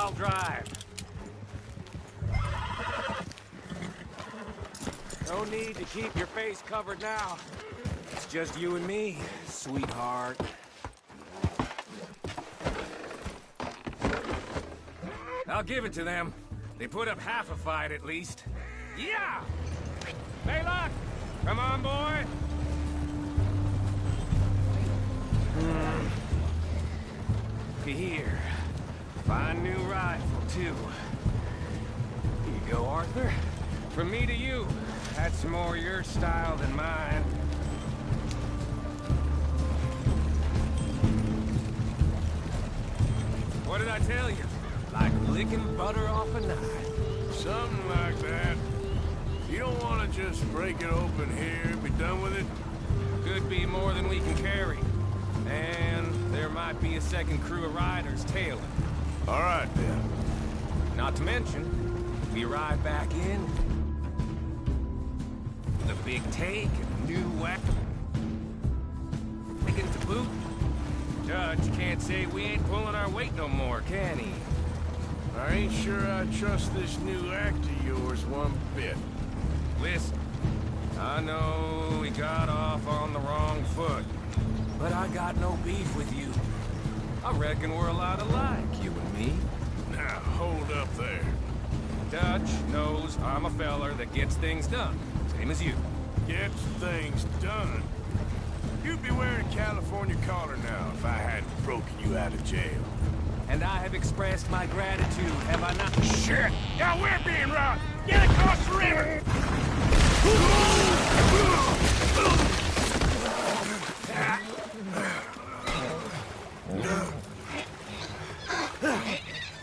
I'll drive. No need to keep your face covered now. It's just you and me, sweetheart. I'll give it to them. They put up half a fight, at least. Yeah! Hey, look! Come on, boy! Here. Fine new rifle, too. Here you go, Arthur. From me to you. That's more your style than mine. What did I tell you? Like licking butter off a knife. Something like that. You don't want to just break it open here, be done with it? Could be more than we can carry. And there might be a second crew of riders tailing. All right, then. Not to mention, we ride back in. The big take and new weapon. Taking to boot. Judge can't say we ain't pulling our weight no more, can he? I ain't sure I trust this new act of yours one bit. Listen, I know we got off on the wrong foot, but I got no beef with you. I reckon we're a lot alike, you and me. Now, hold up there. Dutch knows I'm a feller that gets things done, same as you. Gets things done? You'd be wearing a California collar now if I hadn't broken you out of jail. And I have expressed my gratitude, have I not? Shit! Now we're being robbed! Get across the river!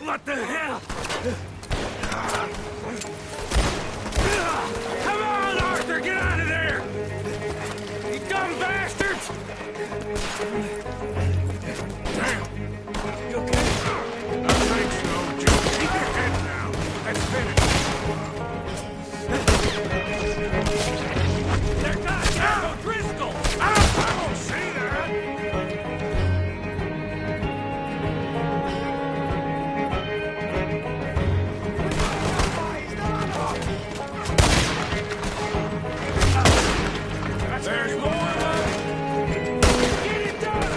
What the hell? Come on, Arthur, get out of there! You dumb bastards! Damn! You okay? I think so, Joe. Keep your head down. Let's finish. They're not O'Driscoll! I don't see that! There's more of them! Get it done!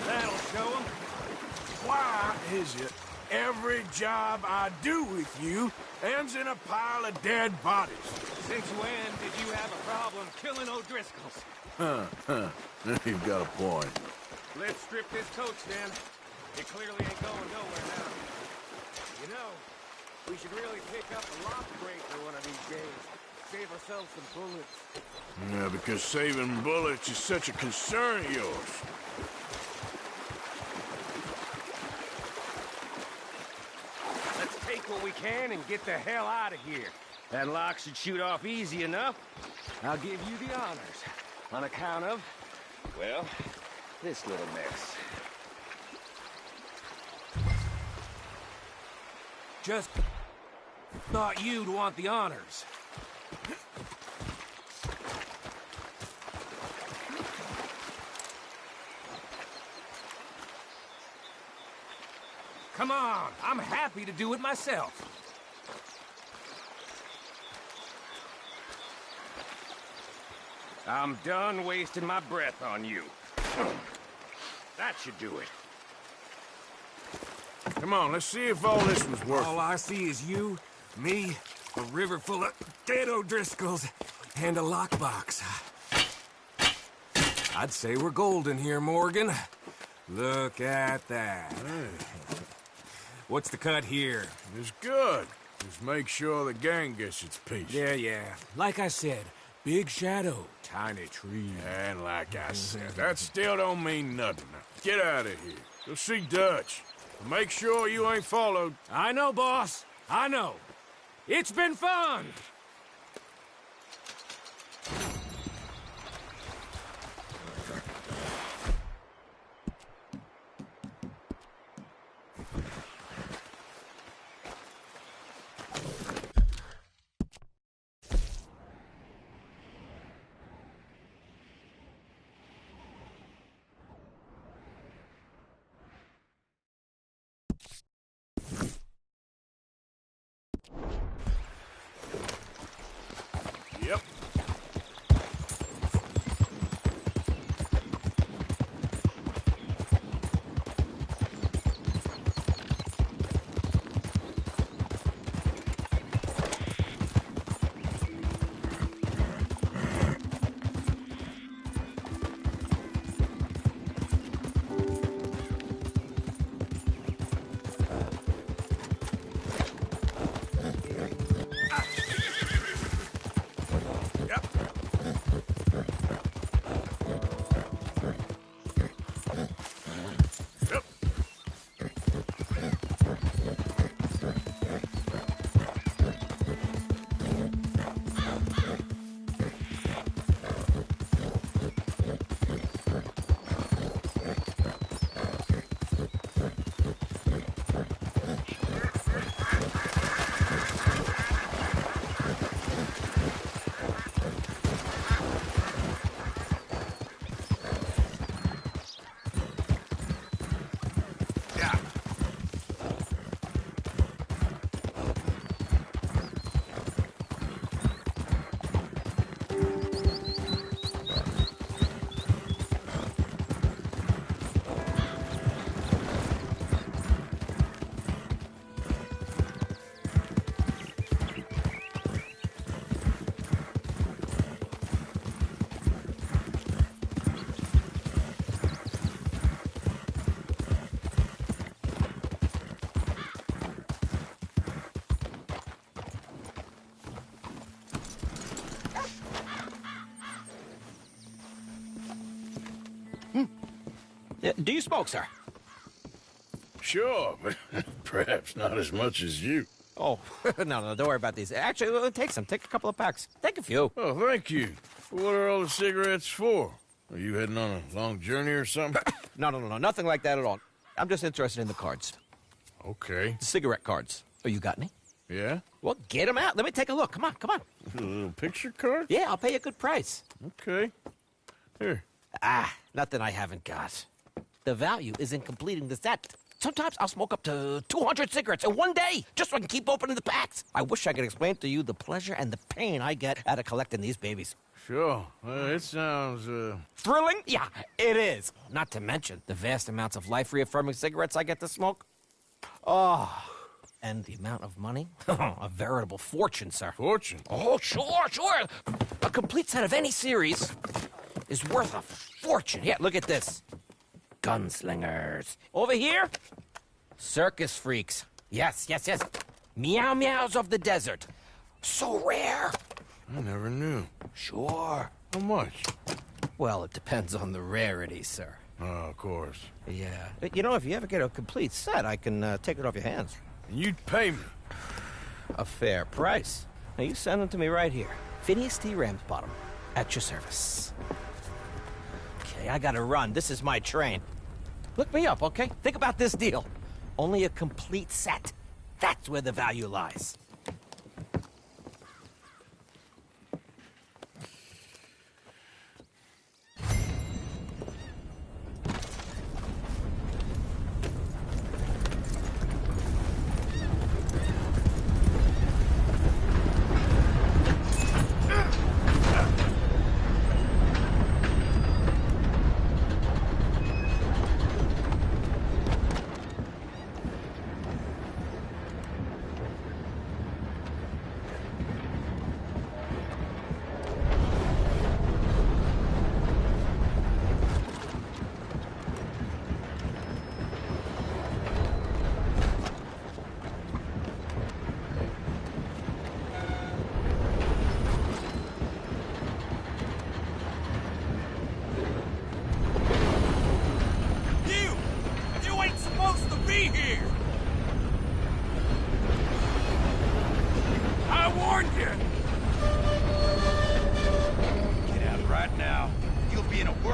That'll show 'em. Why is it every job I do with you ends in a pile of dead bodies? Since when did you have a problem killing O'Driscolls? You've got a point. Let's strip this coach, then. It clearly ain't going nowhere now. You know, we should really pick up a lock breaker one of these days. Save ourselves some bullets. Yeah, because saving bullets is such a concern of yours. Let's take what we can and get the hell out of here. That lock should shoot off easy enough. I'll give you the honors. On account of, well, this little mess. Just thought you'd want the honors. Come on, I'm happy to do it myself. I'm done wasting my breath on you. That should do it. Come on, let's see if all this was worth All I see is you, me, a river full of dead O'Driscolls, and a lockbox. I'd say we're golden here, Morgan. Look at that. What's the cut here? It's good. Just make sure the gang gets its piece. Yeah. Like I said, big shadow, tiny tree. And like I said, that still don't mean nothing. Now, get out of here. Go see Dutch. Make sure you ain't followed. I know, boss. I know. It's been fun! Yep. Do you smoke, sir? Sure, but perhaps not as much as you. Oh, no, don't worry about these. Actually, take some. Take a couple of packs. Take a few. Oh, thank you. What are all the cigarettes for? Are you heading on a long journey or something? No, nothing like that at all. I'm just interested in the cards. Okay. The cigarette cards. Oh, you got any? Yeah? Well, get them out. Let me take a look. Come on. A little picture card? Yeah, I'll pay you a good price. Okay. Here. Nothing I haven't got. The value is in completing the set. Sometimes I'll smoke up to 200 cigarettes in one day, just so I can keep opening the packs. I wish I could explain to you the pleasure and the pain I get out of collecting these babies. Sure. It sounds, Thrilling? Yeah, it is. Not to mention the vast amounts of life-reaffirming cigarettes I get to smoke. Oh, and the amount of money? A veritable fortune, sir. fortune. Oh, sure. A complete set of any series is worth a fortune. Here, look at this. Gunslingers. Over here, circus freaks. Yes. Meow meows of the desert. So rare. I never knew. Sure. How much? Well, it depends on the rarity, sir. Oh, of course. Yeah. You know, if you ever get a complete set, I can take it off your hands. And you'd pay me. A fair price. Now, you send them to me right here. Phineas T. Ramsbottom, at your service. Okay, I gotta run. This is my train. Look me up, okay? Think about this deal. Only a complete set. That's where the value lies.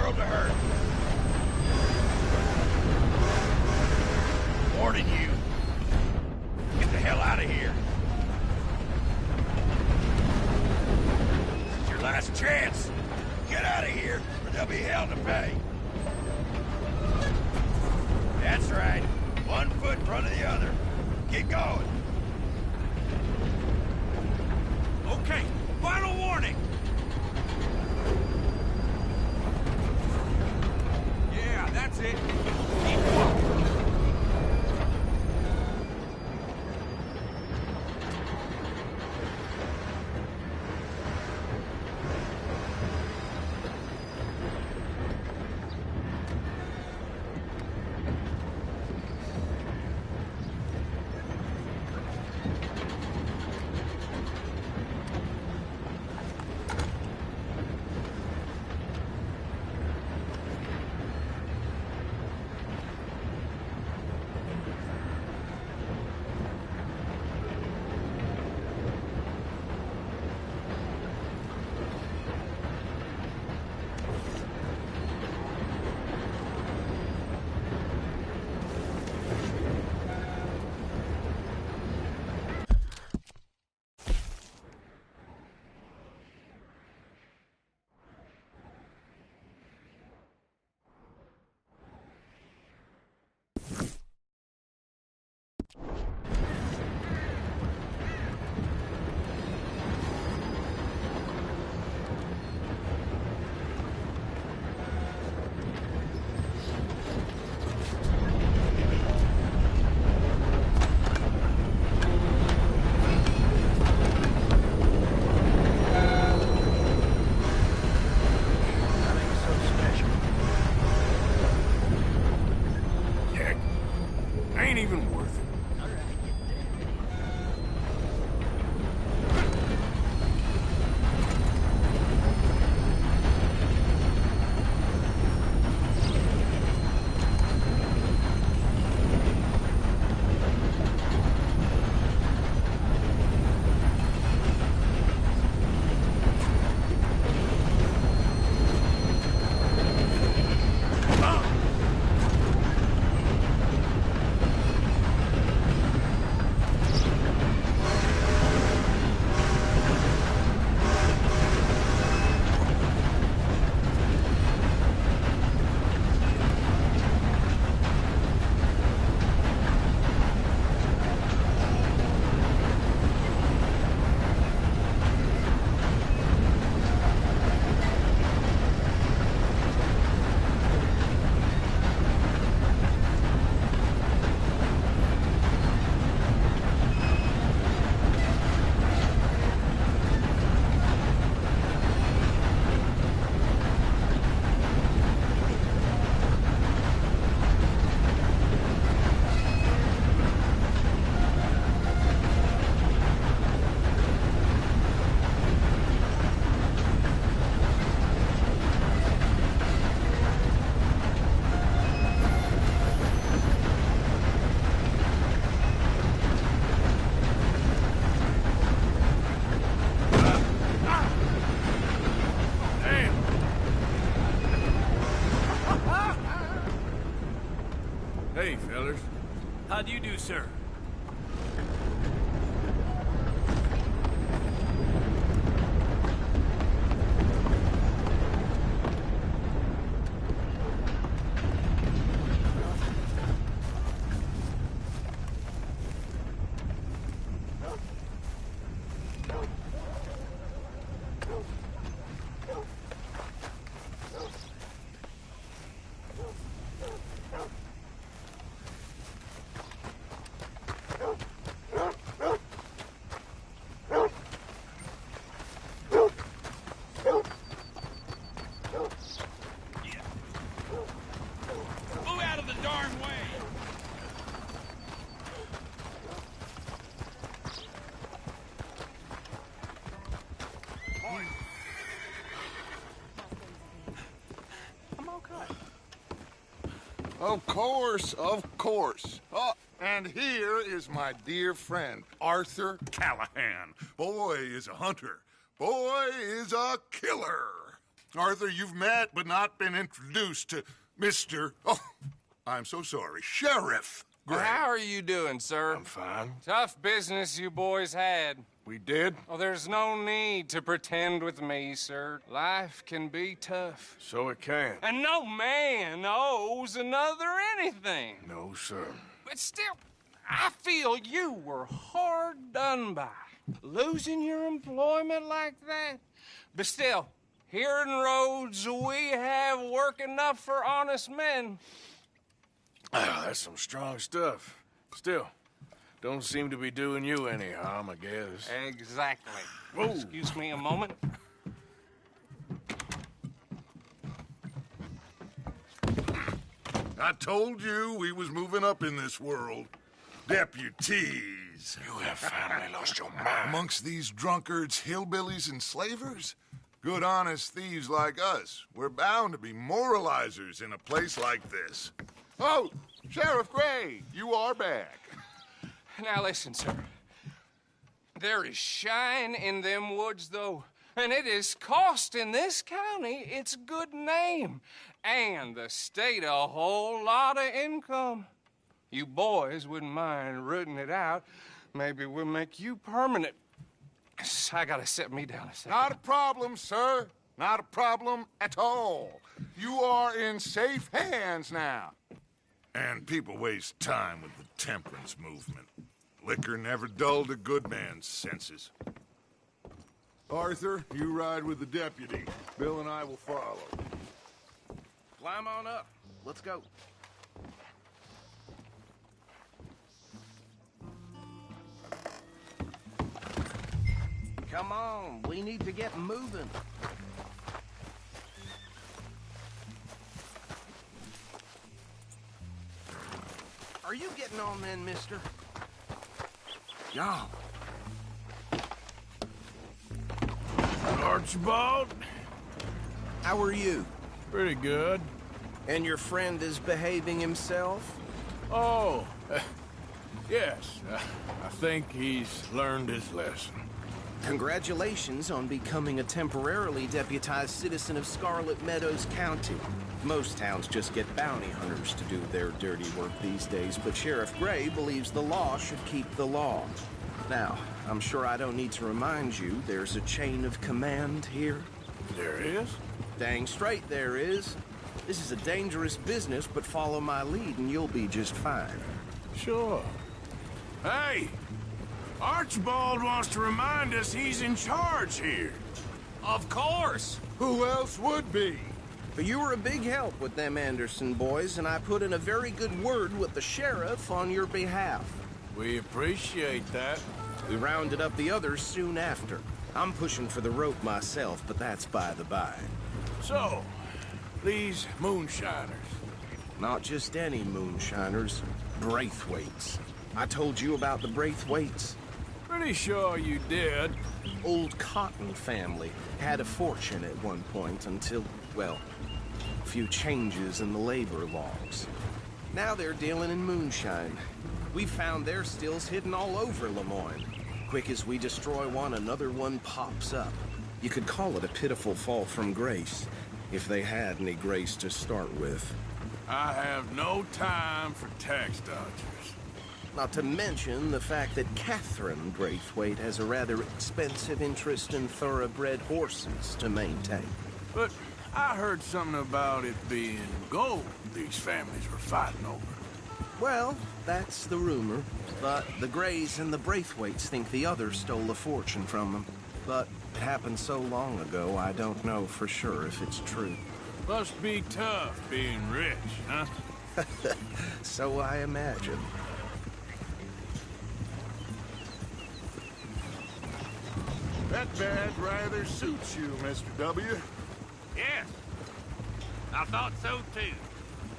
world to hurt. Warning you. Get the hell out of here. This is your last chance. Get out of here, or there'll be hell to pay. That's right. One foot in front of the other. Keep going. Okay, final warning. Yeah, that's it. Keep walking. Ain't even worth it. Hey, fellas. How do you do, sir? Move out of the darn way! Of course, of course. Oh, and here is my dear friend, Arthur Callahan. Boy is a hunter. Boy is a killer. Arthur, you've met but not been introduced to Mr. Oh, I'm so sorry. Sheriff Gray. How are you doing, sir? I'm fine. Tough business you boys had. We did? Oh, there's no need to pretend with me, sir. Life can be tough. So it can. And no man owes another anything. No, sir. But still, I feel you were hard done by. Losing your employment like that. But still, here in Rhodes, we have work enough for honest men. Ah, that's some strong stuff. Still, don't seem to be doing you any harm, I guess. Exactly. Whoa. Excuse me a moment. I told you we was moving up in this world. Deputies. You have finally lost your mind. Amongst these drunkards, hillbillies, and slavers? Good honest thieves like us. We're bound to be moralizers in a place like this. Oh, Sheriff Gray, you are back. Now listen, sir. There is shine in them woods, though, and it is costing this county its good name and the state a whole lot of income. You boys wouldn't mind rooting it out. Maybe we'll make you permanent. I gotta sit me down a second. Not a problem, sir. Not a problem at all. You are in safe hands now. And people waste time with the temperance movement. Liquor never dulled a good man's senses. Arthur, you ride with the deputy. Bill and I will follow. Climb on up. Let's go. Come on, we need to get moving. Are you getting on then, mister? Y'all. Archibald? How are you? Pretty good. And your friend is behaving himself? Oh, yes. I think he's learned his lesson. Congratulations on becoming a temporarily deputized citizen of Scarlet Meadows County. Most towns just get bounty hunters to do their dirty work these days, but Sheriff Gray believes the law should keep the law. Now, I'm sure I don't need to remind you there's a chain of command here. There is? Dang straight there is. This is a dangerous business, but follow my lead and you'll be just fine. Sure. Hey! Archibald wants to remind us he's in charge here. Of course. Who else would be? But you were a big help with them Anderson boys, and I put in a very good word with the sheriff on your behalf. We appreciate that. We rounded up the others soon after. I'm pushing for the rope myself, but that's by the by. So, these moonshiners. Not just any moonshiners, Braithwaites. I told you about the Braithwaites. Pretty sure you did. Old Cotton family had a fortune at one point until, well, a few changes in the labor laws. Now they're dealing in moonshine. We found their stills hidden all over Lemoyne. Quick as we destroy one, another one pops up. You could call it a pitiful fall from grace, if they had any grace to start with. I have no time for tax dodgers. Not to mention the fact that Catherine Braithwaite has a rather expensive interest in thoroughbred horses to maintain. But I heard something about it being gold these families were fighting over. Well, that's the rumor. But the Grays and the Braithwaites think the others stole a fortune from them. But it happened so long ago, I don't know for sure if it's true. Must be tough being rich, huh? So I imagine. That badge rather suits you, Mr. W. Yes. I thought so, too.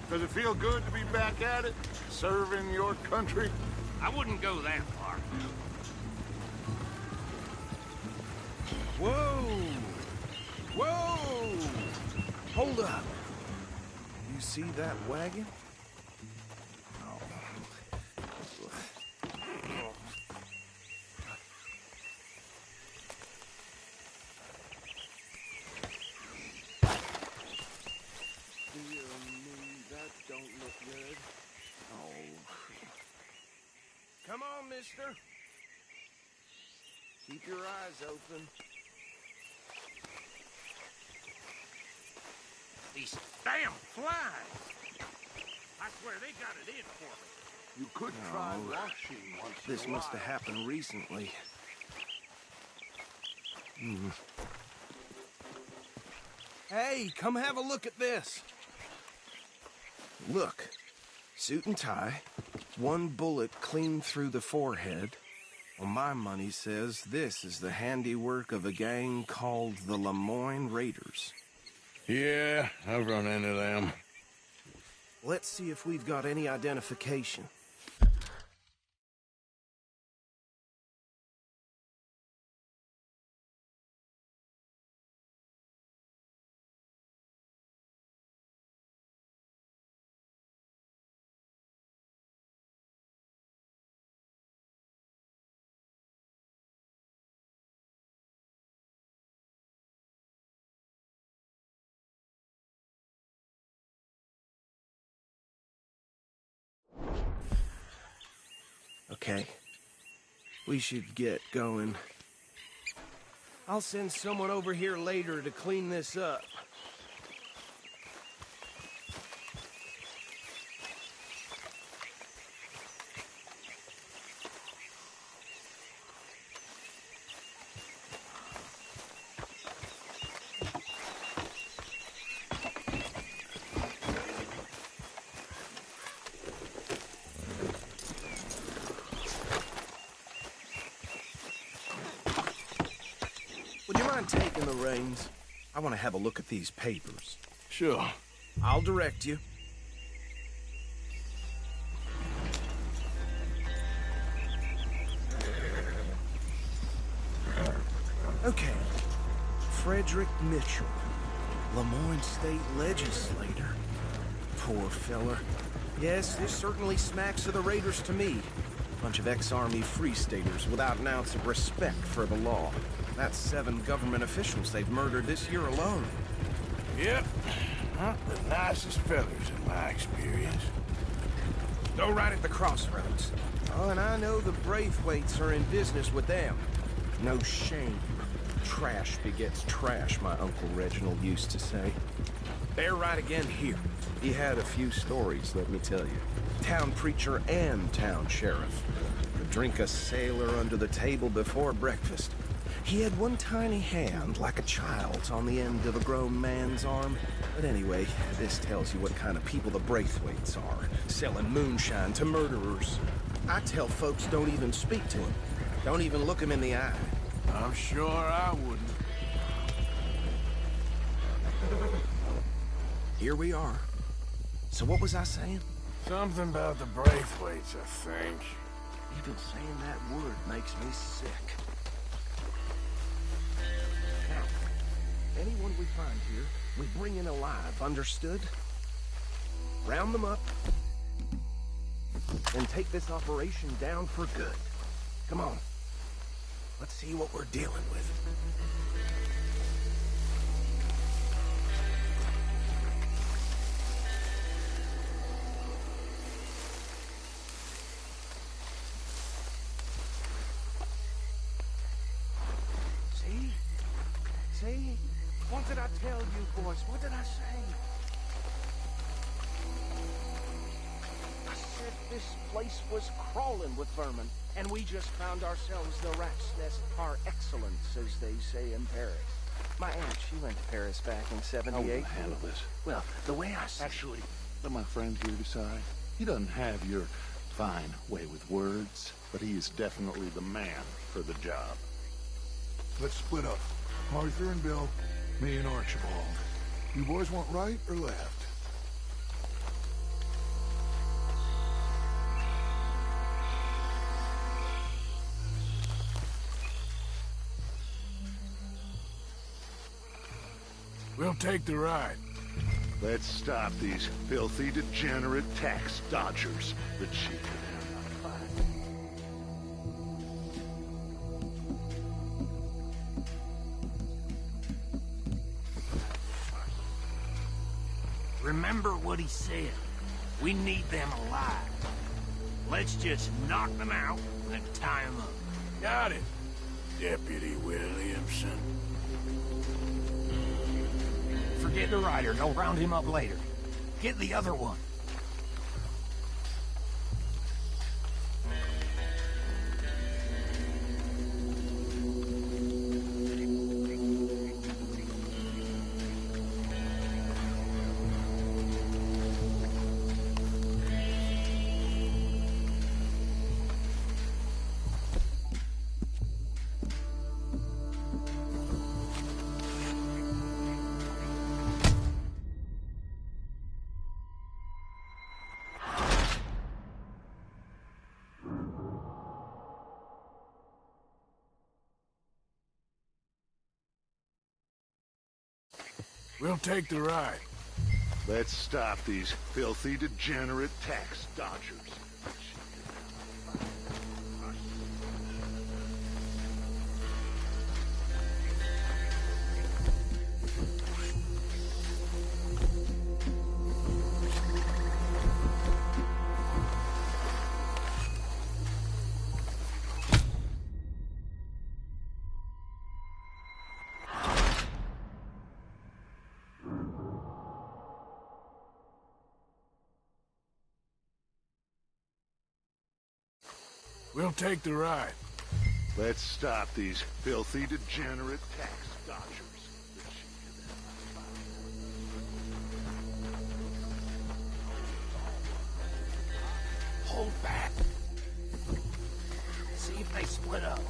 Does it feel good to be back at it, serving your country? I wouldn't go that far. Whoa! Whoa! Hold up. You see that wagon? mister. Keep your eyes open. These damn flies! I swear they got it in for me. You could try washing once in This a must have while. happened recently. Hey, come have a look at this. Look, suit and tie, one bullet clean through the forehead. Well, my money says this is the handiwork of a gang called the Lemoyne Raiders. Yeah, I've run into them. Let's see if we've got any identification. Okay. We should get going. I'll send someone over here later to clean this up. Would you mind taking the reins? I want to have a look at these papers. Sure. I'll direct you. Okay. Frederick Mitchell, Lemoyne State Legislator. Poor fella. Yes, this certainly smacks of the Raiders to me. Bunch of ex-Army Free Staters without an ounce of respect for the law. That's 7 government officials they've murdered this year alone. Yep. Not the nicest fellas in my experience. Go right at the crossroads. Oh, and I know the Braithwaites are in business with them. No shame. Trash begets trash, my Uncle Reginald used to say. They're right again here. He had a few stories, let me tell you. Town preacher and town sheriff. Could drink a sailor under the table before breakfast. He had one tiny hand, like a child's, on the end of a grown man's arm. But anyway, this tells you what kind of people the Braithwaites are. Selling moonshine to murderers. I tell folks don't even speak to him. Don't even look him in the eye. I'm sure I wouldn't. Here we are. So what was I saying? Something about the Braithwaites, I think. Even saying that word makes me sick. Now, anyone we find here, we bring in alive, understood? Round them up, and take this operation down for good. Come on. Let's see what we're dealing with. See? What did I tell you, boys? What did I say? I said this place was crawling with vermin, and we just found ourselves the rat's nest par excellence, as they say in Paris. My aunt, she went to Paris back in How '78. will I handle this? Well, the way I see Actually, let my friend here decide. He doesn't have your fine way with words, but he is definitely the man for the job. Let's split up. Arthur and Bill, me and Archibald. You boys want right or left? We'll take the ride. Let's stop these filthy, degenerate tax dodgers. The chief of them not fight. Remember what he said. We need them alive. Let's just knock them out and tie them up. Got it, Deputy Williamson. Forget the rider. Don't round him up later. Get the other one. We'll take the ride. Let's stop these filthy, degenerate tax dodgers. We'll take the ride. Let's stop these filthy, degenerate tax dodgers. Hold back. See if they split up.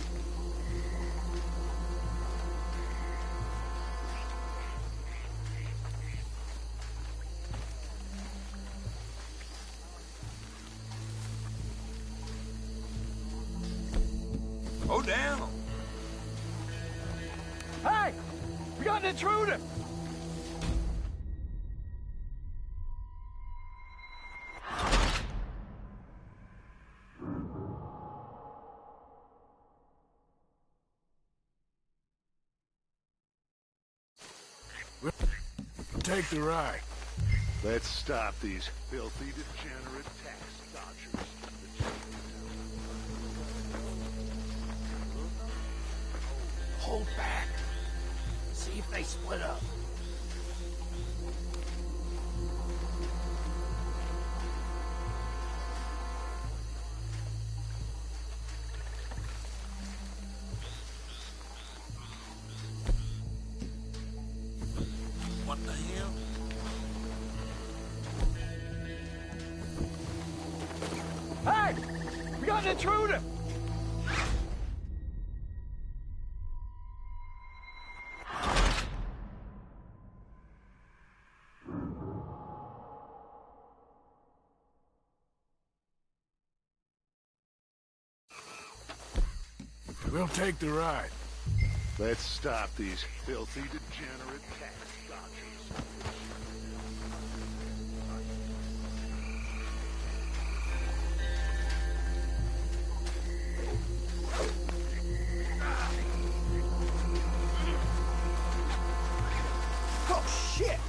Go down. Hey! We got an intruder! We'll take the ride. Let's stop these filthy, degenerate tax dodgers. Hold back. See if they split up. What the hell? Hey! We got an intruder! We'll take the ride. Let's stop these filthy, degenerate tax dodgers. Oh, shit!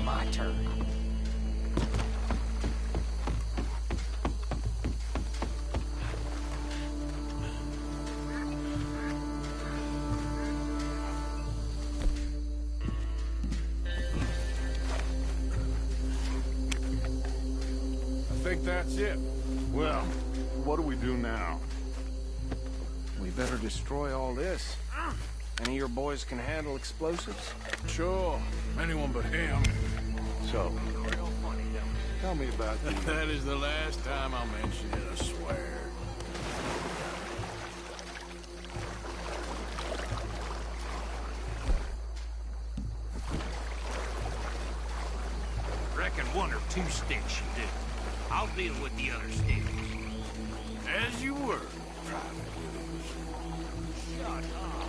My turn. I think that's it. Well, what do we do now? We better destroy all this. Any of your boys can handle explosives? Sure, anyone but him. So, tell me about the... That is the last time I'll mention it, I swear. Reckon 1 or 2 sticks should do. I'll deal with the other sticks. As you were, Private Williams. Shut up.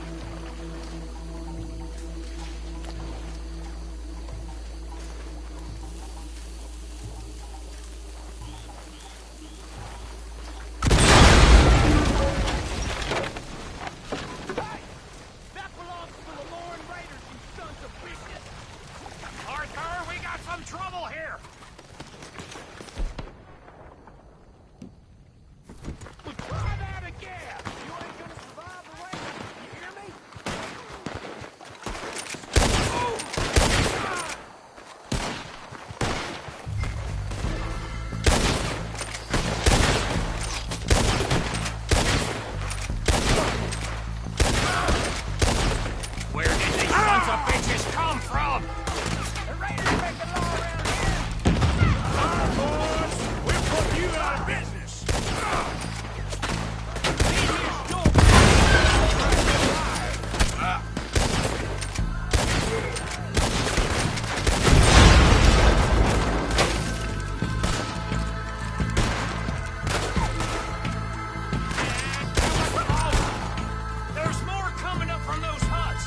Trouble here! Try that again! You ain't gonna survive the rain, you hear me? Where did these sons of bitches come from? The raiders make the law around here! Alright, boys, we'll put you out of business. There's more coming up from those huts!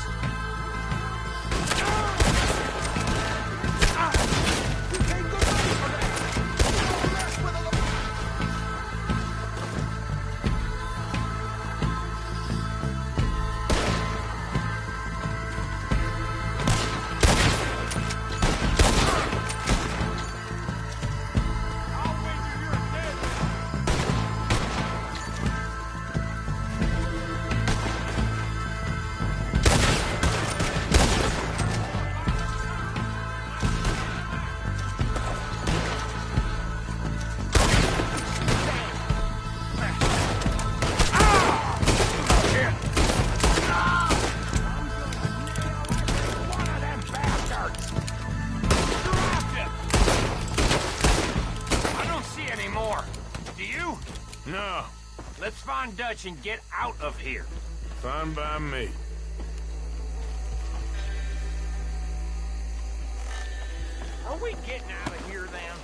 No, Let's find Dutch and get out of here. fine by me. Are we getting out of here then?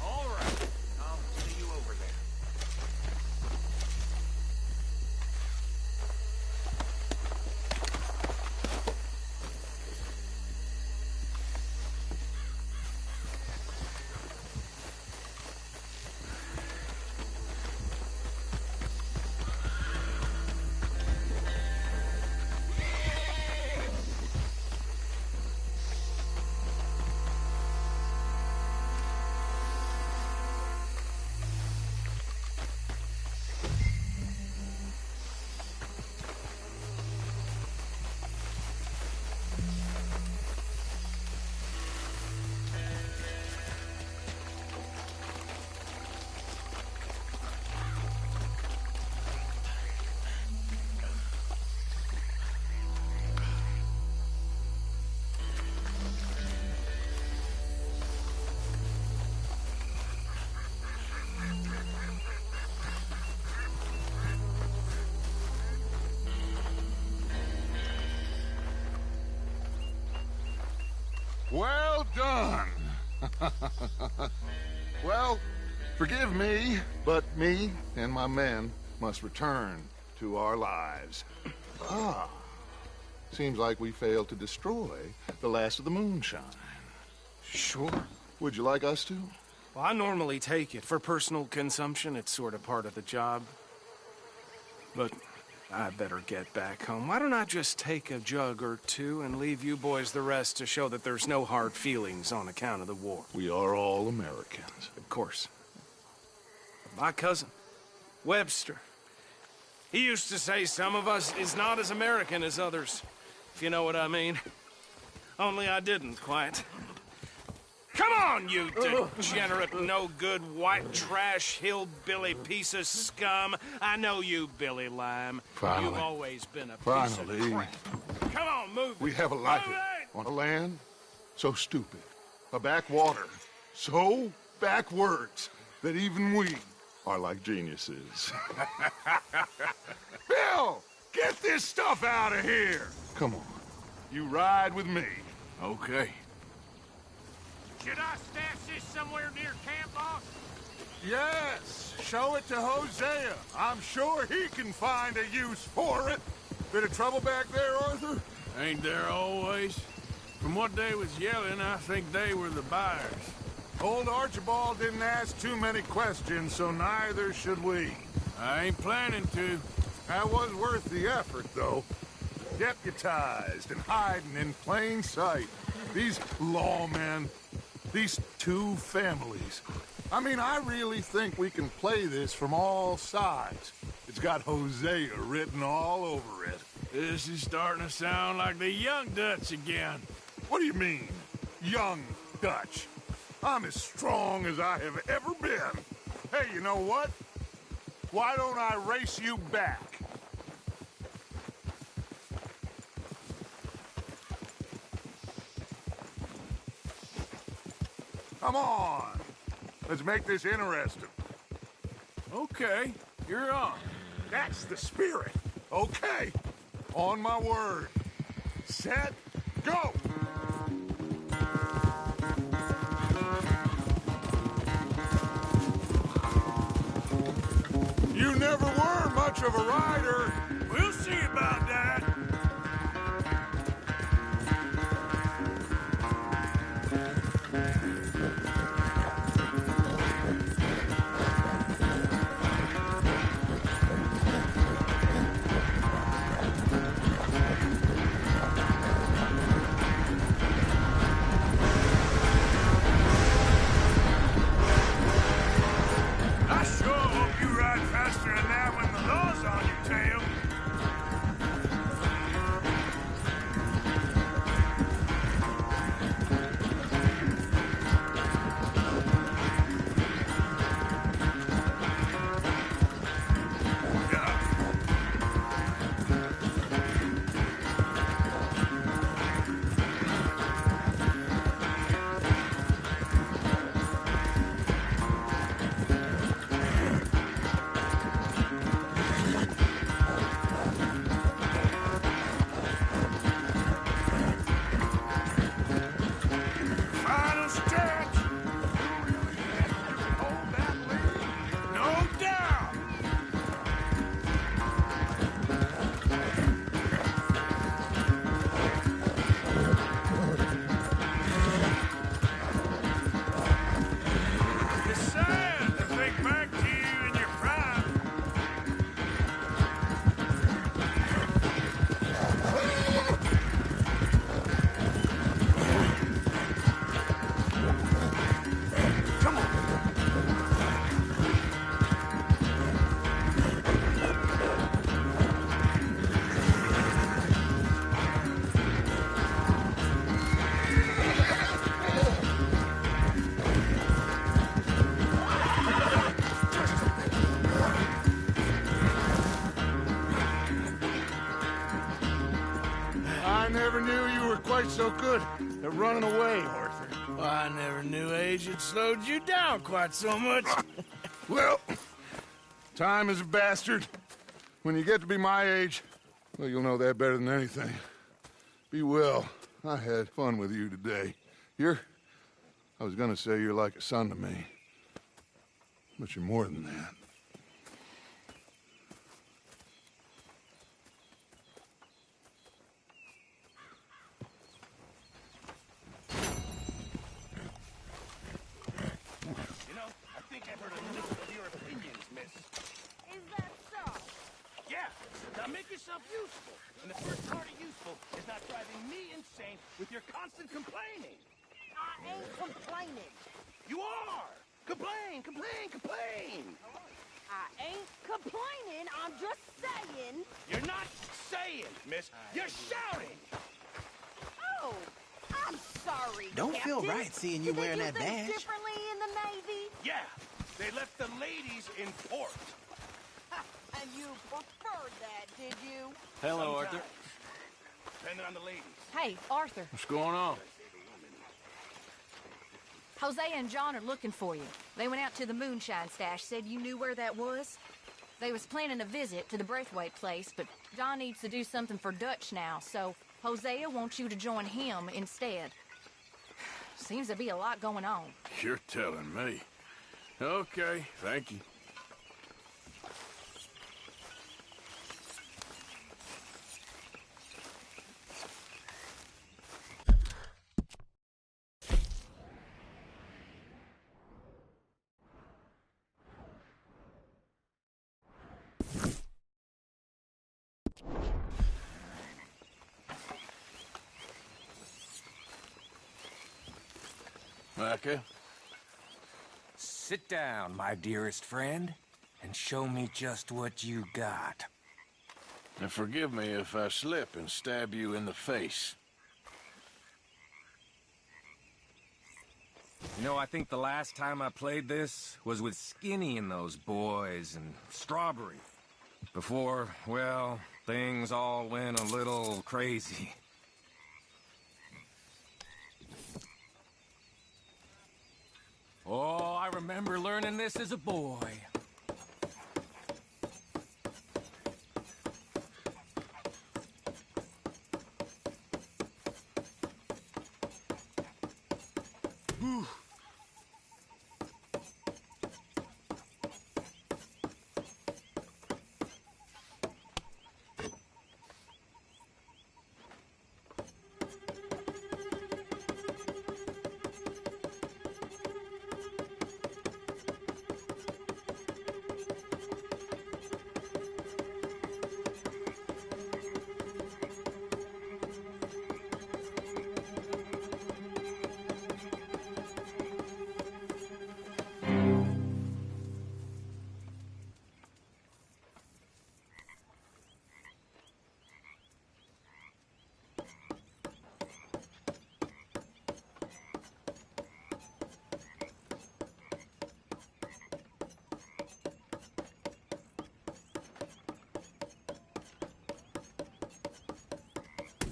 All right. I'll see you over there. Well done. Well, forgive me, but me and my men must return to our lives. Ah, seems like we failed to destroy the last of the moonshine. Sure. Would you like us to? Well, I normally take it. For personal consumption, it's sort of part of the job. But I better get back home. Why don't I just take a jug or two and leave you boys the rest to show that there's no hard feelings on account of the war? We are all Americans. Of course. My cousin, Webster, He used to say some of us is not as American as others, if you know what I mean. Only I didn't quite. Come on, you degenerate, no-good, white trash, hillbilly piece of scum. I know you, Billy Lime. Finally. You've always been a piece of Finally. crap. Come on, move We it. have a life Move it! on a land so stupid, a backwater so backwards that even we are like geniuses. Bill, get this stuff out of here! Come on, you ride with me. Okay. Should I stash this somewhere near camp, boss? Yes, show it to Hosea. I'm sure he can find a use for it. Bit of trouble back there, Arthur? Ain't there always? From what they was yelling, I think they were the buyers. Old Archibald didn't ask too many questions, so neither should we. I ain't planning to. That was worth the effort, though. Deputized and hiding in plain sight. These lawmen, these two families. I mean, I really think we can play this from all sides. It's got Hosea written all over it. This is starting to sound like the Young Dutch again. What do you mean, young Dutch? I'm as strong as I have ever been. Hey, you know what? Why don't I race you back? Come on. Let's make this interesting. Okay, you're on. That's the spirit. Okay. On my word. Set, go! You never were much of a rider. We'll see about that. I sure hope you ride faster than that when the law's on your tail. Final stretch. Hold that lead. No doubt. It's sad to think back to you in your prime. Come on. I never knew you were quite so good at running away, Arthur. I never knew age had slowed you down quite so much. Well, time is a bastard. When you get to be my age, well, you'll know that better than anything. Be well. I had fun with you today. I was gonna say you're like a son to me. But you're more than that. You know, I think I've heard a list of your opinions, miss. Is that so? Yeah, now make yourself useful. And the first part of useful is not driving me insane with your constant complaining. I ain't complaining. You are! Complain, complain, complain! I I ain't complaining, I'm just saying. You're not saying, miss. You're shouting. Oh, I'm sorry, Don't feel Captain. right seeing you Did wearing they do that things badge. differently in the Navy? Yeah, they left the ladies in port. And you preferred that, did you? Hello, Arthur. Depending on the ladies. Hey, Arthur. What's going on? Jose and John are looking for you. They went out to the moonshine stash, said you knew where that was. They was planning a visit to the Braithwaite place, but John needs to do something for Dutch now, so Hosea wants you to join him instead. Seems to be a lot going on. You're telling me. Okay, thank you. Micah? Sit down, my dearest friend, and show me just what you got. And forgive me if I slip and stab you in the face. You know, I think the last time I played this was with Skinny and those boys and Strawberry. Before, well, things all went a little crazy. Oh, I remember learning this as a boy.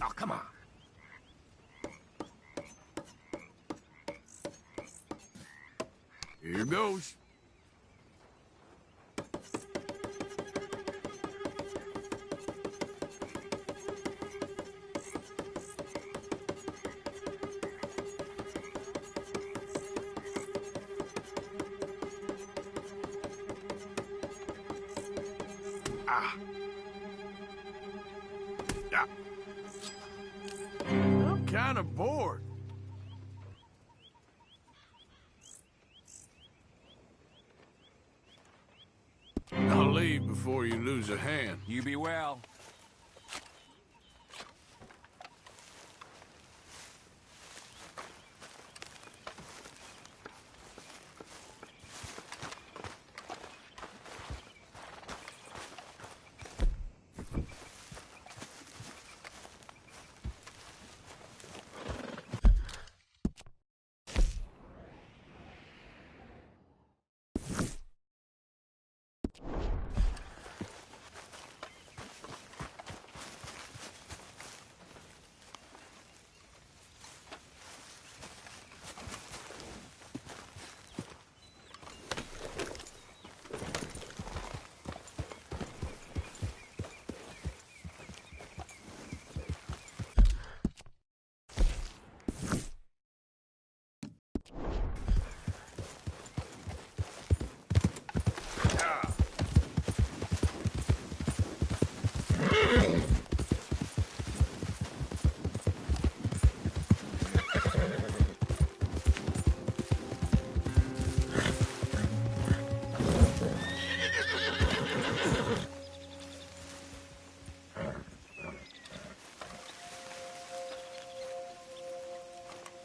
Oh, come on. Here goes. Ah. Ah. I'm kind of bored. I'll leave before you lose a hand. You be well.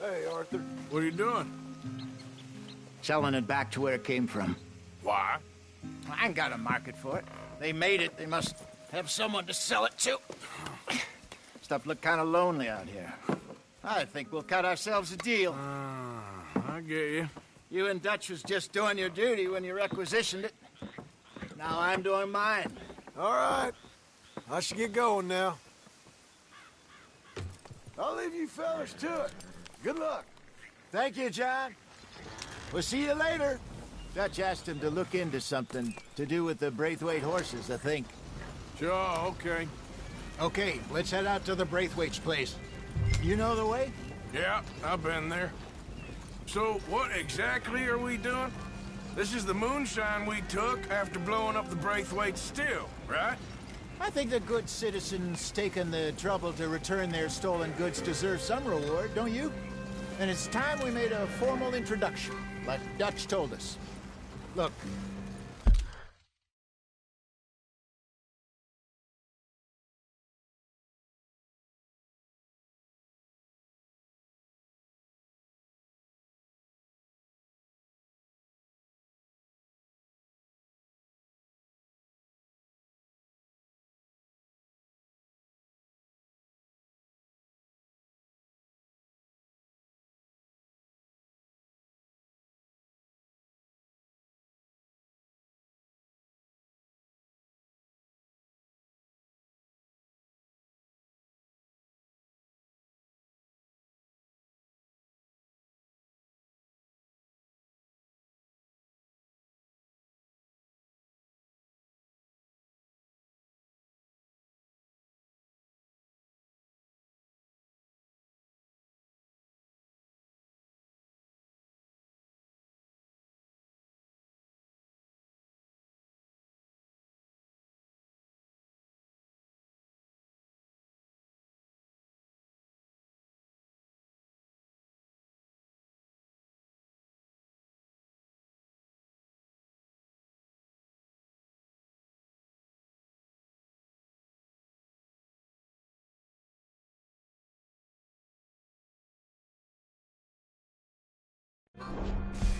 Hey, Arthur. What are you doing? Selling it back to where it came from. Why? I ain't got a market for it. They made it. They must have someone to sell it to. Stuff look kind of lonely out here. I think we'll cut ourselves a deal. I get you. You and Dutch was just doing your duty when you requisitioned it. Now I'm doing mine. All right. I should get going now. I'll leave you fellas to it. Good luck. Thank you, John. We'll see you later. Dutch asked him to look into something to do with the Braithwaite horses, I think. Sure, okay. Okay, let's head out to the Braithwaite's place. You know the way? Yeah, I've been there. So, what exactly are we doing? This is the moonshine we took after blowing up the Braithwaite still, right? I think the good citizens taking the trouble to return their stolen goods deserve some reward, don't you? And it's time we made a formal introduction, like Dutch told us. Look.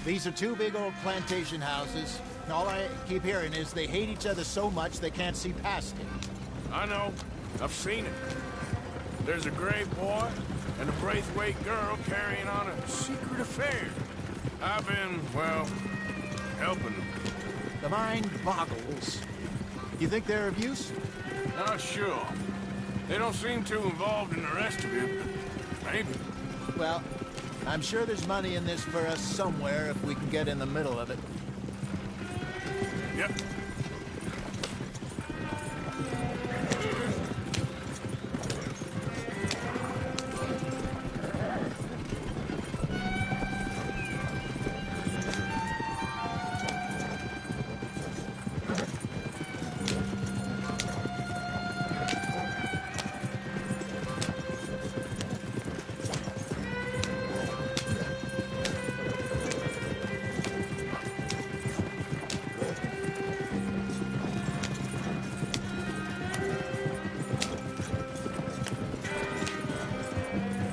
These are two big old plantation houses. All I keep hearing is they hate each other so much they can't see past it. I know. I've seen it. There's a gray boy and a Braithwaite girl carrying on a secret affair. I've been, well, helping them. The mind boggles. You think they're of use? Not sure. They don't seem too involved in the rest of it, but maybe. Well, I'm sure there's money in this for us somewhere if we can get in the middle of it. Yep.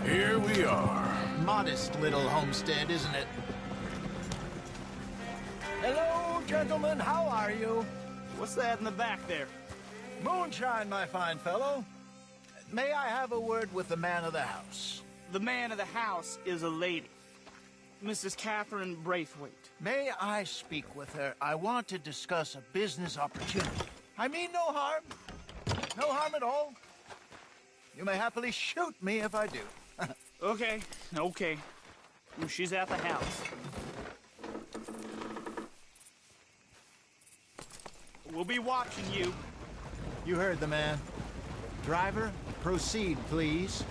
Here we are. Modest little homestead, isn't it? Hello, gentlemen. How are you? What's that in the back there? Moonshine, my fine fellow. May I have a word with the man of the house? The man of the house is a lady. Mrs. Catherine Braithwaite. May I speak with her? I want to discuss a business opportunity. I mean no harm. No harm at all. You may happily shoot me if I do. Okay. She's at the house. We'll be watching you. You heard the man. Driver, proceed, please.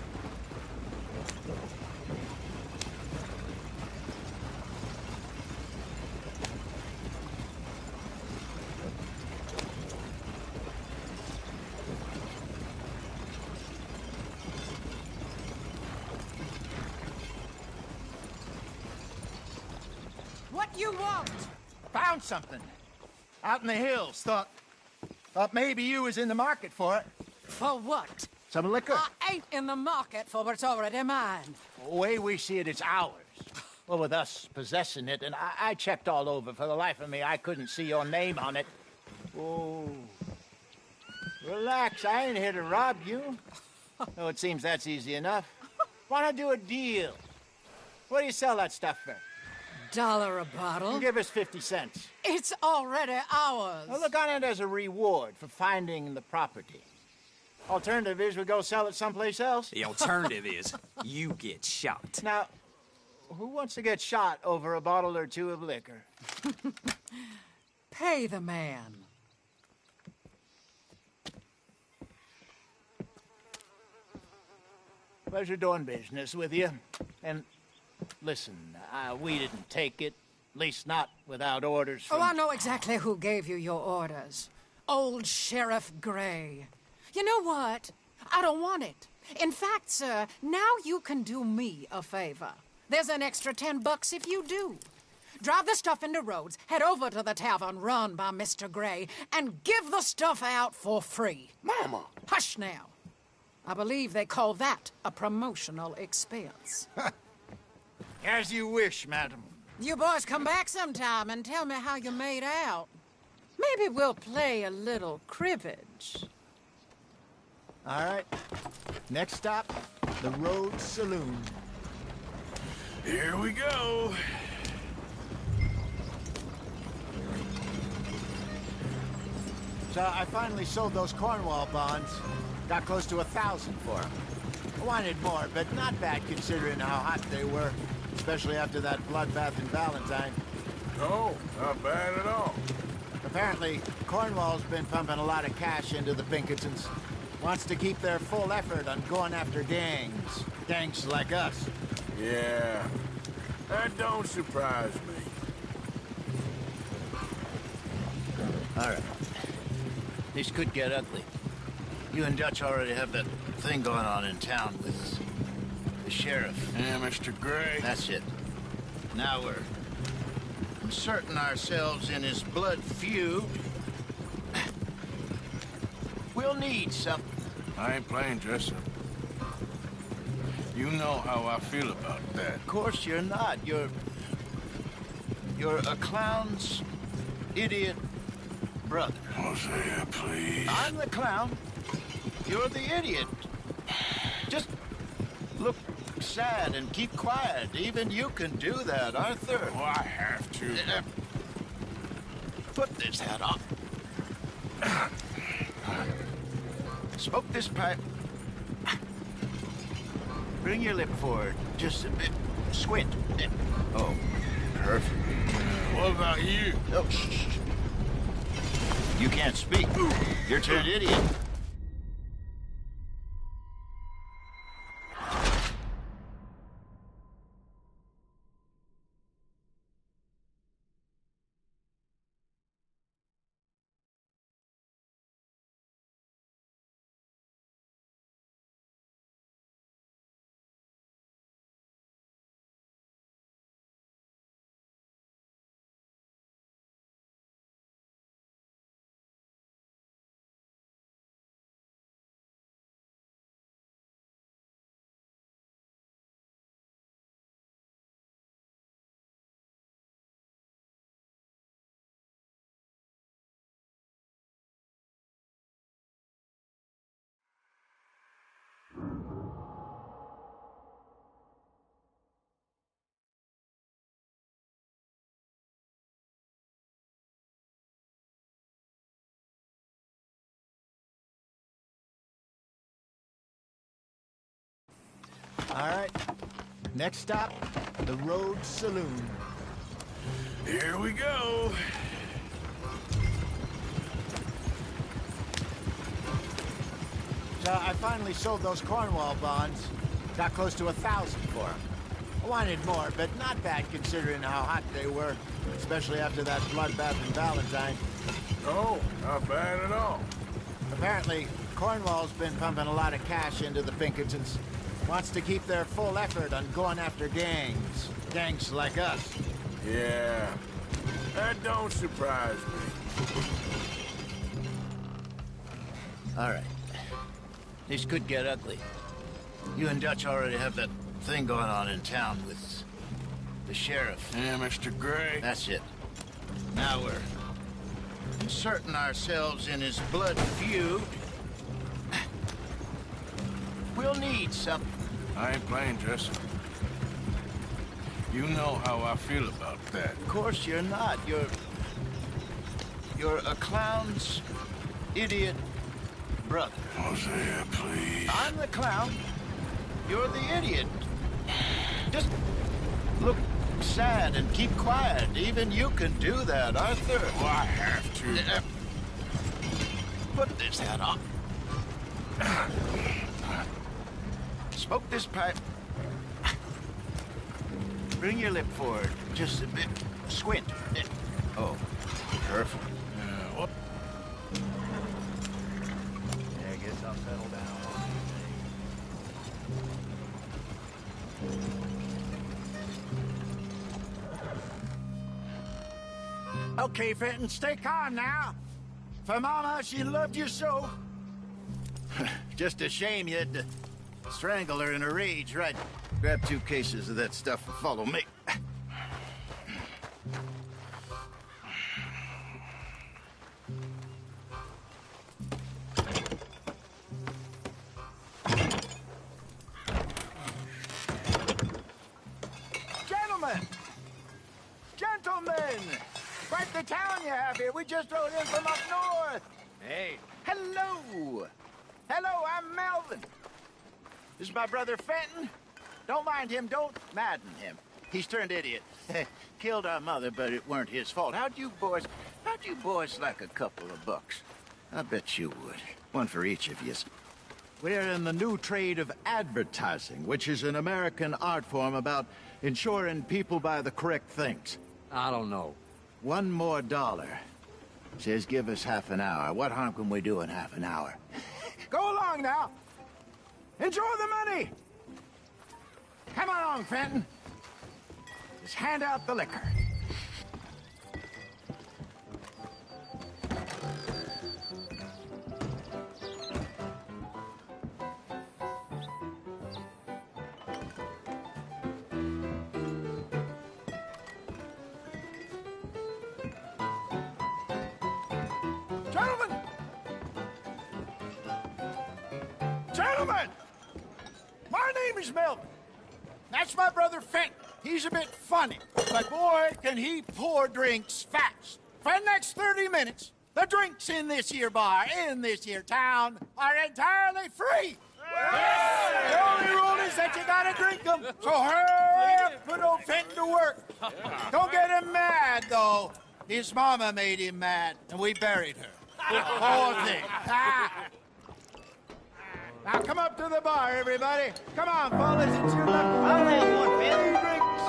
What you want? Found something. Out in the hills. Thought maybe you was in the market for it. For what? Some liquor. I ain't in the market for what's already mine. The way we see it, it's ours. Well, with us possessing it, and I checked all over. For the life of me, I couldn't see your name on it. Oh. Relax, I ain't here to rob you. Oh, it seems that's easy enough. Why not do a deal? What do you sell that stuff for? $1 a bottle? Give us 50 cents. It's already ours. Well, look on it as a reward for finding the property. Alternative is we go sell it someplace else. The alternative is you get shot. Now, who wants to get shot over a bottle or two of liquor? Pay the man. Pleasure doing business with you. And listen, we didn't take it. At least not without orders from... Oh, I know exactly who gave you your orders. Old Sheriff Gray. You know what? I don't want it. In fact, sir, now you can do me a favor. There's an extra $10 if you do. Drive the stuff into Rhodes, head over to the tavern run by Mr. Gray, and give the stuff out for free. Mama! Hush now. I believe they call that a promotional expense. As you wish, madam. You boys come back sometime and tell me how you made out. Maybe we'll play a little cribbage. All right. Next stop, the Rhodes Saloon. Here we go. So I finally sold those Cornwall bonds. Got close to 1,000 for them. I wanted more, but not bad considering how hot they were. Especially after that bloodbath in Valentine. No, not bad at all. Apparently, Cornwall's been pumping a lot of cash into the Pinkertons. Wants to keep their full effort on going after gangs. Gangs like us. Yeah, that don't surprise me. All right. This could get ugly. You and Dutch already have that thing going on in town with the sheriff. Yeah, Mr. Gray. That's it. Now we're inserting ourselves in his blood feud. We'll need something. I ain't playing dress-up. You know how I feel about that. Of course you're not. You're a clown's idiot brother. Hosea, please. I'm the clown. You're the idiot. Just look sad and keep quiet. Even you can do that, Arthur. Oh, I have to. Put this hat on. Smoke this pipe. Bring your lip forward just a bit. Squint. Oh, perfect. What about you? Oh, shh. You can't speak. You're turned idiot. All right. Next stop, the Rhodes Saloon. Here we go. So I finally sold those Cornwall bonds. Got close to 1,000 for them. I wanted more, but not bad considering how hot they were. Especially after that bloodbath in Valentine. No, not bad at all. Apparently, Cornwall's been pumping a lot of cash into the Pinkertons. Wants to keep their full effort on going after gangs. Gangs like us. Yeah, that don't surprise me. All right. This could get ugly. You and Dutch already have that thing going on in town with The sheriff. Yeah, Mr. Gray. That's it. Now we're inserting ourselves in his blood feud. We'll need something. I ain't playing, Jesse. You know how I feel about that. Of course you're not. You're a clown's idiot brother. Hosea, please. I'm the clown. You're the idiot. Just look sad and keep quiet. Even you can do that, Arthur. Oh, I have to. Put this hat on. Smoke this pipe. Bring your lip forward just a bit. Squint. Oh, perfect. What? Yeah, I guess I'll settle down. Okay, Fenton, stay calm now. For Mama, she loved you so. Just a shame you had to strangle her in a rage, right? Grab 2 cases of that stuff and follow me. Gentlemen! Quite the town you have here. We just rode in from up north. Hey. Hello. Hello, I'm Melvin. This is my brother Fenton. Don't mind him. Don't madden him. He's turned idiot. Killed our mother, but it weren't his fault. How'd you boys like a couple of bucks? I bet you would. One for each of you. We're in the new trade of advertising, which is an American art form about ensuring people buy the correct things. I don't know. $1 more. Says give us half an hour. What harm can we do in half an hour? Go along now. Enjoy the money. Come along, Fenton. Just hand out the liquor. Gentlemen! Gentlemen! My name is Melvin. That's my brother Fenton. He's a bit funny, but boy, can he pour drinks fast. For the next 30 minutes, the drinks in this here bar, in this here town, are entirely free. Yeah. The only rule is that you gotta drink them. So hurry up, put old Fenton to work. Don't get him mad, though. His mama made him mad, and we buried her. Poor thing. Now come up to the bar, everybody. Come on, fellas, it's your lucky. I'll have one, Phil. 3 drinks.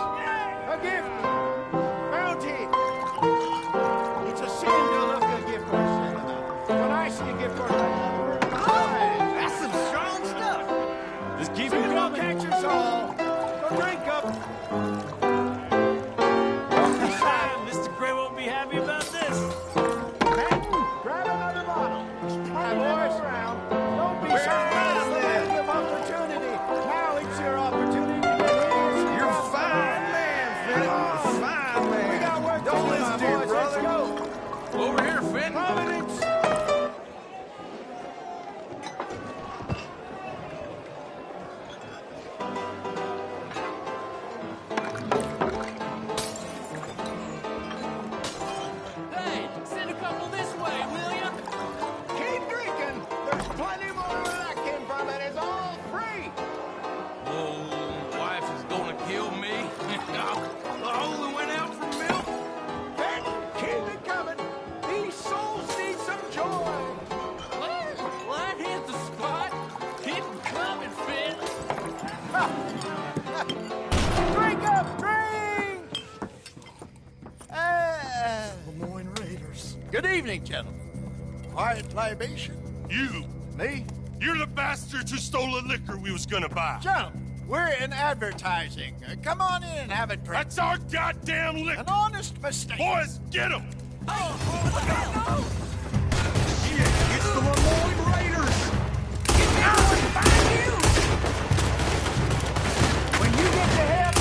A gift. Bounty. It's a sin to look a gift horse. When I see a gift horse, That's some strong stuff. just keep it coming. Catch us all. Go drink up. Mr. Gray won't be happy about this. Grab another bottle. My boys, don't be shy. Opportunity. Now it's your opportunity to get his. You're a fine man, Fenton. Fine man. We got work to do, my boys. Let's go. Over here, Fenton. Providence. Hey, send a couple this way, will ya? Keep drinking. There's plenty more where that came from, and it's all free. Oh, wife is gonna kill me. I only went out for milk. Ben, keep it coming. These souls need some joy. Well, that hit the spot. Keep 'em coming, Finn. Drink up, drink. Lemoyne Raiders. Good evening, gentlemen. Quiet libation. You! Me? You're the bastards who stole the liquor we was gonna buy! Gentlemen, we're in advertising. Come on in and have a drink. That's our goddamn liquor! An honest mistake. Boys, get him! It's the Lemoyne Raiders. When you get to him,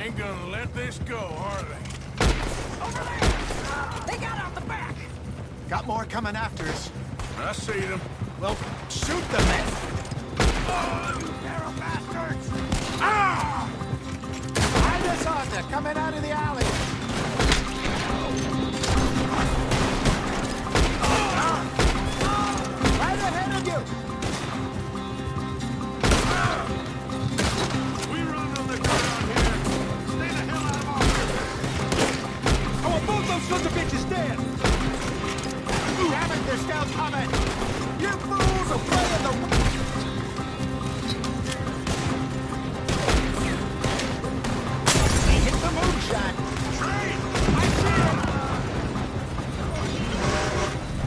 Ain't gonna let this go, are they? Over there! They got out the back! Got more coming after us. I see them. Well, shoot them then. Oh, you narrow bastards! Ah! Behind us, Arthur, coming out of the alley. Right ahead of you. We run on the ground here. Stay the hell out of our business. I want both those sons of bitches dead! Damn it, they're still coming. You fools are playing the... They hit the moonshine. Train! I see it.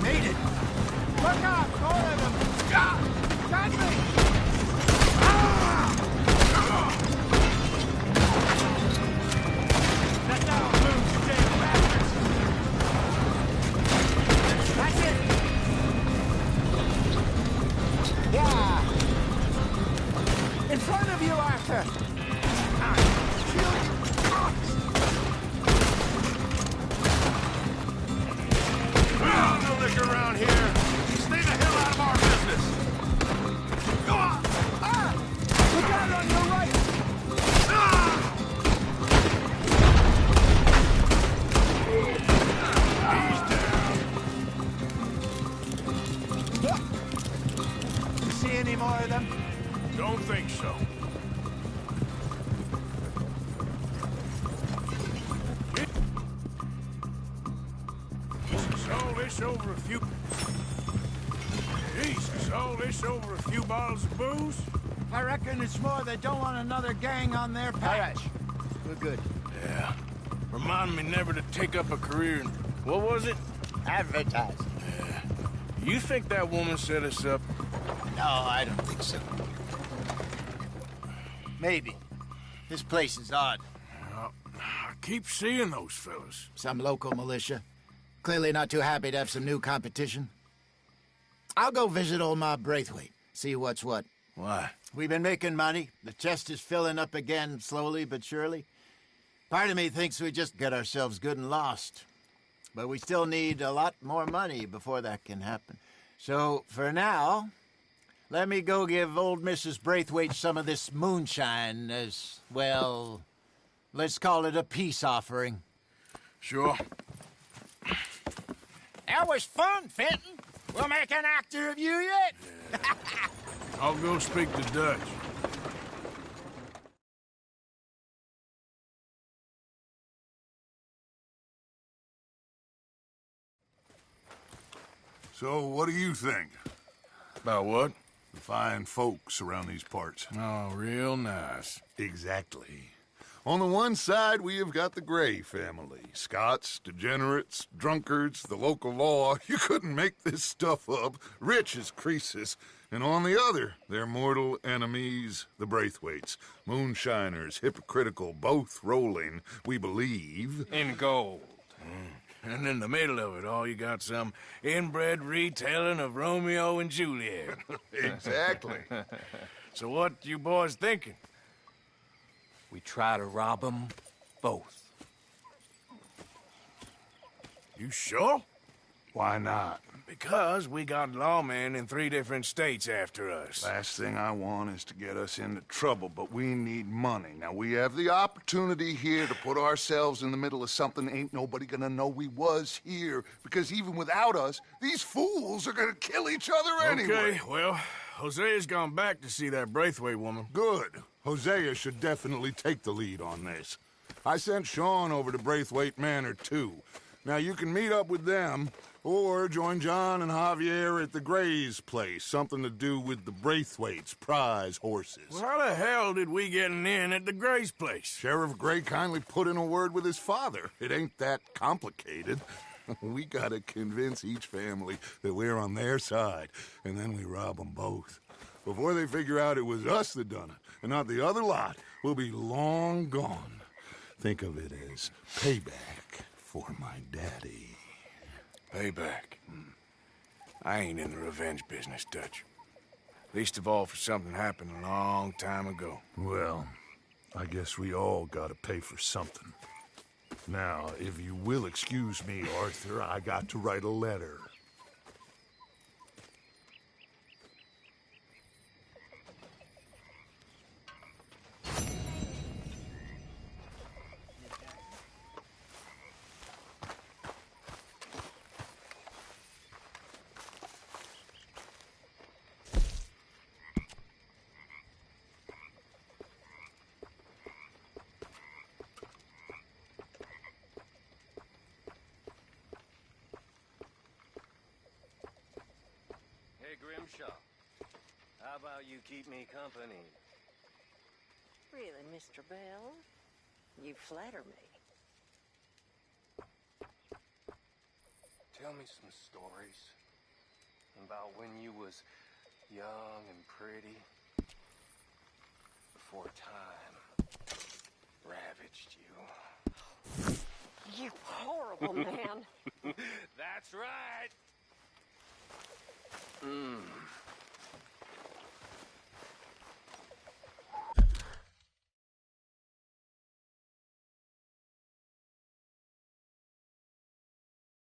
Made it. Look out, more of them. Got me. Set down, move, you damn bastards! That's it. Yeah. In front of you, Arthur. We don't know liquor around here. Stay the hell out of our business. Go on! Ah! Look out on your right. You see any more of them? Don't think so. Jesus, all this over a few... Jesus, all this over a few bottles of booze? I reckon it's more they don't want another gang on their patch. We're good. Yeah. Remind me never to take up a career in... What was it? Advertising. Yeah. You think that woman set us up? No, I don't think so. Maybe. This place is odd. Well, I keep seeing those fellas. Some local militia. Clearly not too happy to have some new competition. I'll go visit old Ma Braithwaite, see what's what. Why? We've been making money. The chest is filling up again, slowly but surely. Part of me thinks we just get ourselves good and lost. But we still need a lot more money before that can happen. So, for now, let me go give old Mrs. Braithwaite some of this moonshine as, well, let's call it a peace offering. Sure. That was fun, Fenton. We'll make an actor of you yet. I'll go speak to Dutch. So, what do you think? About what? The fine folks around these parts. Oh, real nice. Exactly. On the one side, we have got the Gray family. Scots, degenerates, drunkards, the local law. You couldn't make this stuff up. Rich as Croesus. And on the other, their mortal enemies, the Braithwaites. Moonshiners, hypocritical, both rolling, we believe. In gold. And in the middle of it all, you got some inbred retelling of Romeo and Juliet. Exactly. So what you boys thinking? We try to rob them both. You sure? Why not? Because we got lawmen in 3 different states after us. Last thing I want is to get us into trouble, but we need money. Now, we have the opportunity here to put ourselves in the middle of something ain't nobody gonna know we was here, because even without us, these fools are gonna kill each other anyway. Okay, well, Hosea's gone back to see that Braithwaite woman. Good. Hosea should definitely take the lead on this. I sent Sean over to Braithwaite Manor, too. Now, you can meet up with them, or join John and Javier at the Gray's place. Something to do with the Braithwaite's prize horses. Well, how the hell did we get in at the Gray's place? Sheriff Gray kindly put in a word with his father. It ain't that complicated. We gotta convince each family that we're on their side, and then we rob them both. Before they figure out it was us that done it, and not the other lot, we'll be long gone. Think of it as payback for my daddy. Payback. I ain't in the revenge business, Dutch. Least of all for something happened a long time ago. Well, I guess we all gotta pay for something. Now, if you will excuse me, Arthur, I got to write a letter. Hey, Grimshaw. How about you keep me company? Really, Mr. Bell? You flatter me. Tell me some stories about when you was young and pretty, before time ravaged you. You horrible man. That's right.